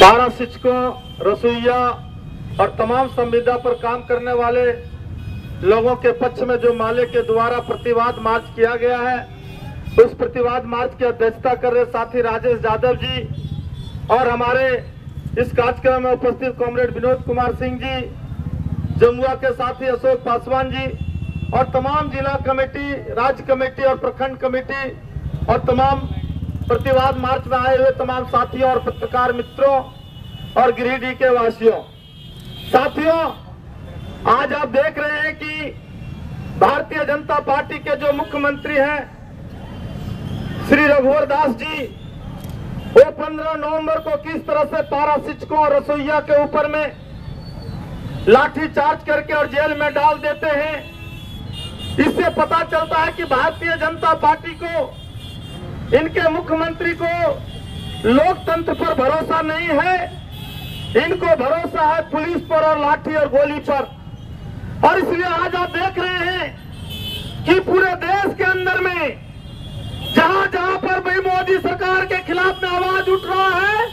पारा शिक्षकों, रसोइया और तमाम संविदा पर काम करने वाले लोगों के पक्ष में जो माले के द्वारा प्रतिवाद मार्च किया गया है, उस प्रतिवाद मार्च की अध्यक्षता कर रहे साथी राजेश यादव जी और हमारे इस कार्यक्रम में उपस्थित कॉमरेड विनोद कुमार सिंह जी, जमुआ के साथी अशोक पासवान जी और तमाम जिला कमेटी, राज्य कमेटी और प्रखंड कमेटी और तमाम प्रतिवाद मार्च में आए हुए तमाम साथियों और पत्रकार मित्रों और गिरिडीह के वासियों। साथियों, आज आप देख रहे हैं कि भारतीय जनता पार्टी के जो मुख्यमंत्री हैं श्री रघुवर दास जी, वो 15 नवंबर को किस तरह से पारा शिक्षकों और रसोइया के ऊपर में लाठी चार्ज करके और जेल में डाल देते हैं। इससे पता चलता है कि भारतीय जनता पार्टी को, इनके मुख्यमंत्री को लोकतंत्र पर भरोसा नहीं है, इनको भरोसा है पुलिस पर और लाठी और गोली पर। और इसलिए आज आप देख रहे हैं कि पूरे देश के अंदर में जहां जहां पर भी मोदी सरकार के खिलाफ में आवाज उठ रहा है,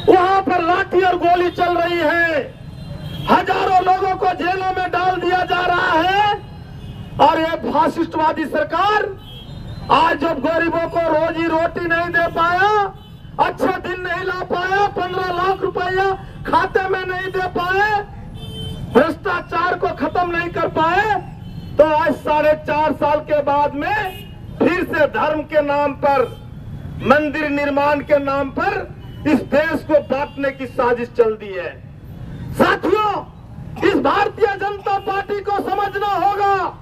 वहां पर लाठी और गोली चल रही है। हजारों लोगों को जेलों में डाल दिया जा रहा है। और ये फासिस्टवादी सरकार आज जब गरीबों को रोजी रोटी नहीं दे पाया, अच्छे दिन नहीं ला पाया, 15 लाख रुपया खाते में नहीं दे पाए, भ्रष्टाचार को खत्म नहीं कर पाए, तो आज 4.5 साल के बाद में फिर से धर्म के नाम पर, मंदिर निर्माण के नाम पर इस देश को बांटने की साजिश चल दी है। साथियों, इस भारतीय जनता पार्टी को समझना होगा,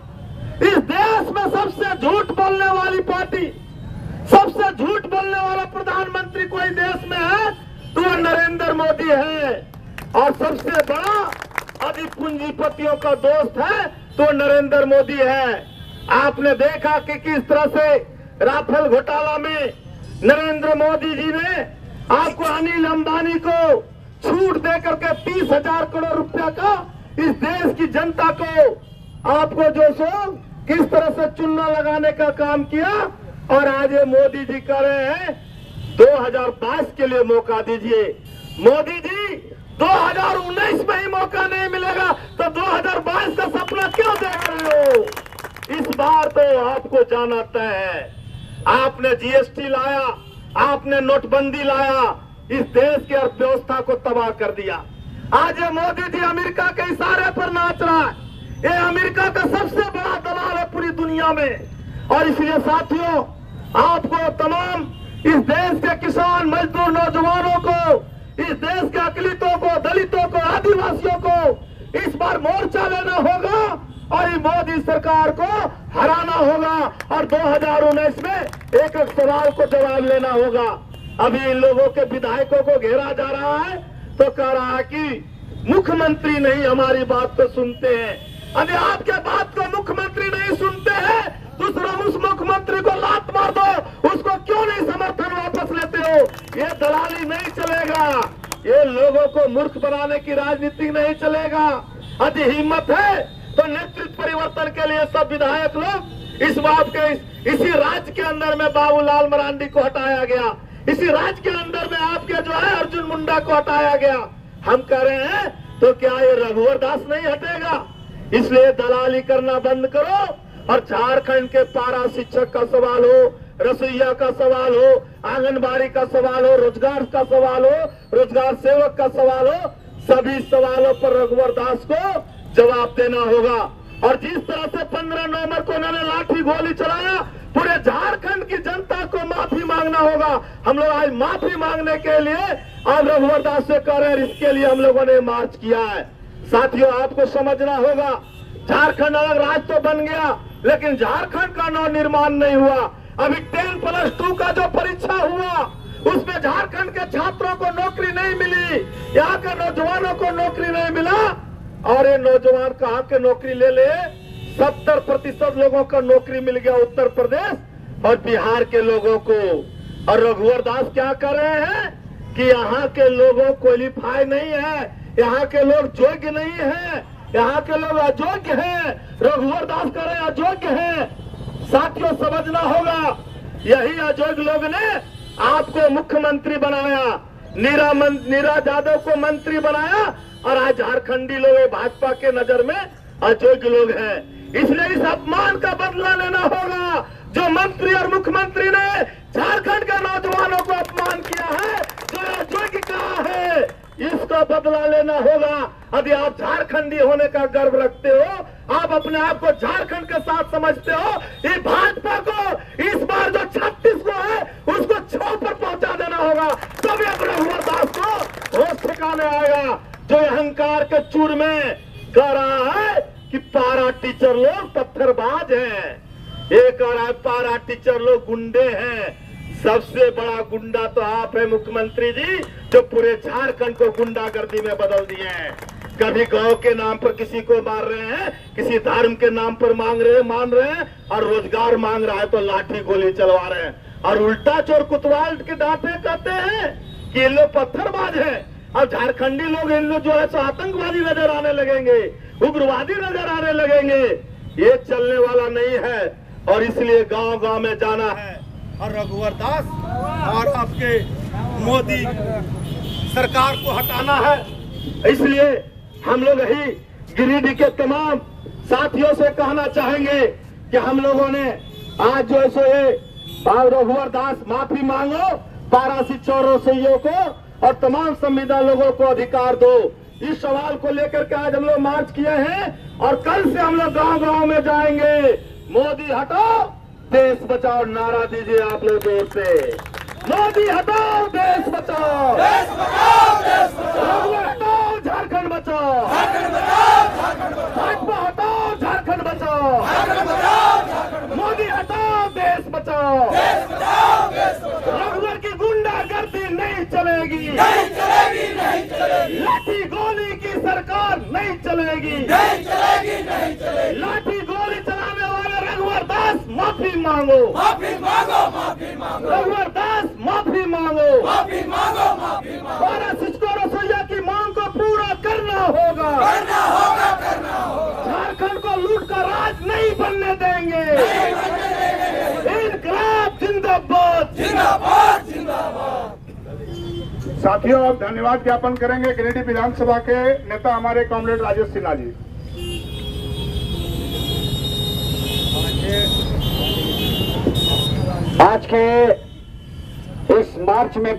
इस देश में सबसे झूठ बोलने वाली पार्टी, सबसे झूठ बोलने वाला प्रधानमंत्री कोई देश में है तो वो नरेंद्र मोदी है। और सबसे बड़ा अधि पूंजीपतियों का दोस्त है तो नरेंद्र मोदी है। आपने देखा कि किस तरह से राफेल घोटाला में नरेंद्र मोदी जी ने आपको अनिल अंबानी को छूट देकर के 30,000 करोड़ रुपया का इस देश की जनता को, आपको जो सो किस तरह से चुन्ना लगाने का काम किया। और आज ये मोदी जी कह रहे हैं 2022 के लिए मौका दीजिए। मोदी जी, 2019 में ही मौका नहीं मिलेगा तो 2022 का सपना क्यों देख रहे हो? इस बार तो आपको जाना तय है। आपने जीएसटी लाया, आपने नोटबंदी लाया, इस देश की अर्थव्यवस्था को तबाह कर दिया। आज ये मोदी जी अमेरिका के इशारे पर नाच रहा है। ये अमेरिका का सबसे बड़ा दलाल है पूरी दुनिया में। और इसलिए साथियों, आपको तमाम इस देश के किसान, मजदूर, नौजवानों को, इस देश के अकलितों को, दलितों को, आदिवासियों को इस बार मोर्चा लेना होगा और इस मोदी सरकार को हराना होगा। और 2019 में एक एक सवाल को जवाब लेना होगा। अभी इन लोगों के विधायकों को घेरा जा रहा है तो कह रहा है कि मुख्यमंत्री नहीं हमारी बात को सुनते हैं। अरे आपके बात को मुख्यमंत्री नहीं सुनते हैं, दूसरा उस मुख्यमंत्री को लात मार दो, उसको क्यों नहीं समर्थन वापस लेते हो? ये दलाली नहीं चलेगा, ये लोगों को मूर्ख बनाने की राजनीति नहीं चलेगा। यदि हिम्मत है तो नेतृत्व परिवर्तन के लिए सब विधायक लोग इस बात के, इसी राज्य के अंदर में बाबूलाल मरांडी को हटाया गया, इसी राज्य के अंदर में आपके जो है अर्जुन मुंडा को हटाया गया। हम कह रहे हैं तो क्या ये रघुवर दास नहीं हटेगा? इसलिए दलाली करना बंद करो और झारखंड के पारा शिक्षक का सवाल हो, रसोइया का सवाल हो, आंगनबाड़ी का सवाल हो, रोजगार का सवाल हो, रोजगार सेवक का सवाल हो, सभी सवालों पर रघुवर दास को जवाब देना होगा। और जिस तरह से 15 नवंबर को उन्होंने लाठी गोली चलाया, पूरे झारखंड की जनता को माफी मांगना होगा। हम लोग आज माफी मांगने के लिए आज रघुवर दास से कह रहे हैं, इसके लिए हम लोगों ने मार्च किया है। साथियों, आपको समझना होगा, झारखंड अलग राज्य तो बन गया लेकिन झारखंड का नव निर्माण नहीं हुआ। अभी 10+2 का जो परीक्षा हुआ उसमें झारखंड के छात्रों को नौकरी नहीं मिली, यहाँ के नौजवानों को नौकरी नहीं मिला। और ये नौजवान कहाँ के नौकरी ले ले, 70% लोगों का नौकरी मिल गया उत्तर प्रदेश और बिहार के लोगों को। और रघुवर दास क्या कर रहे हैं कि यहाँ के लोगों क्वालिफाई नहीं है, यहाँ के लोग योग्य नहीं है, यहाँ के लोग अयोग्य हैं। रघुवर दास कह रहे अयोग्य हैं। साथियों, समझना होगा, यही अयोग्य लोग ने आपको मुख्यमंत्री बनाया, नीरा यादव को मंत्री बनाया और आज झारखंडी लोग भाजपा के नजर में अयोग्य लोग हैं। इसलिए इस अपमान का बदला लेना होगा। जो मंत्री और मुख्यमंत्री ने झारखंड के नौजवानों को अपमान किया है, जो अयोग्य कहा है, इसका बदला लेना होगा। यदि आप झारखंडी होने का गर्व रखते हो, आप अपने आप को झारखंड के साथ समझते हो, ये भाजपा को इस बार जो 36 को है उसको 6 पर पहुंचा देना होगा। तभी अब रघुवर दास को होश ठिकाने आएगा। जो अहंकार के चूर में कह रहा है कि पारा टीचर लोग पत्थरबाज हैं, ये कह रहा है पारा टीचर लोग गुंडे हैं। सबसे बड़ा गुंडा तो आप है मुख्यमंत्री जी, जो पूरे झारखंड को गुंडागर्दी में बदल दिए हैं। कभी गांव के नाम पर किसी को मार रहे हैं, किसी धर्म के नाम पर मान रहे हैं, और रोजगार मांग रहा है तो लाठी गोली चलवा रहे हैं। और उल्टा चोर कुतवाल के डांटे कहते हैं कि ये लोग पत्थरबाज हैं। अब झारखंडी लोग इन लोग जो है सो आतंकवादी नजर आने लगेंगे, उग्रवादी नजर आने लगेंगे। ये चलने वाला नहीं है और इसलिए गांव गांव में जाना है और रघुवर दास और आपके मोदी सरकार को हटाना है। इसलिए हम लोग यही गिरिडीह के तमाम साथियों से कहना चाहेंगे कि हम लोगों ने आज जो है सो ये रघुवर दास माफी मांगो, पारा शिक्षकों को और तमाम संविदा लोगों को अधिकार दो। इस सवाल को लेकर के आज हम लोग मार्च किए हैं और कल से हम लोग गांव गांव में जाएंगे। मोदी हटाओ देश बचाओ नारा दीजिए आप लोग जोर से। मोदी हटाओ देश बचाओ, देश बचाओ, देश बचाओ, हटाओ झारखंड बचाओ, झारखंड बचाओ, झारखंड बचाओ, भाजपा हटाओ झारखंड बचाओ, झारखंड बचाओ, झारखंड बचाओ, मोदी हटाओ देश बचाओ, देश बचाओ, देश बचाओ। रघुवर की गुंडागर्दी नहीं चलेगी, नहीं चलेगी, नहीं चलेगी। लाठी गोली की सरकार नहीं चलेगी, नहीं चलेगी, नहीं चलेगी। लाठी गोली चलाने वाले रघुवर दास माफी मांगो, माफी मांगो, माफी मांगो। रघुवर दास माफी मांगो, माफी मांगो, माफी मांगो। पारा शिक्षकों रसोईया की मांग को पूरा करना होगा, करना होगा, करना होगा। झारखंड को लूट का राज नहीं बनने देंगे, नहीं बनने देंगे। इनकलाब जिंदाबाद, जिंदाबाद, जिंदाबाद। साथियों, अब धन्यवाद ज्ञापन करेंगे गिरिडीह विधानसभा के नेता हमारे कॉमरेड राजेश सिन्हा जी। आज के इस मार्च में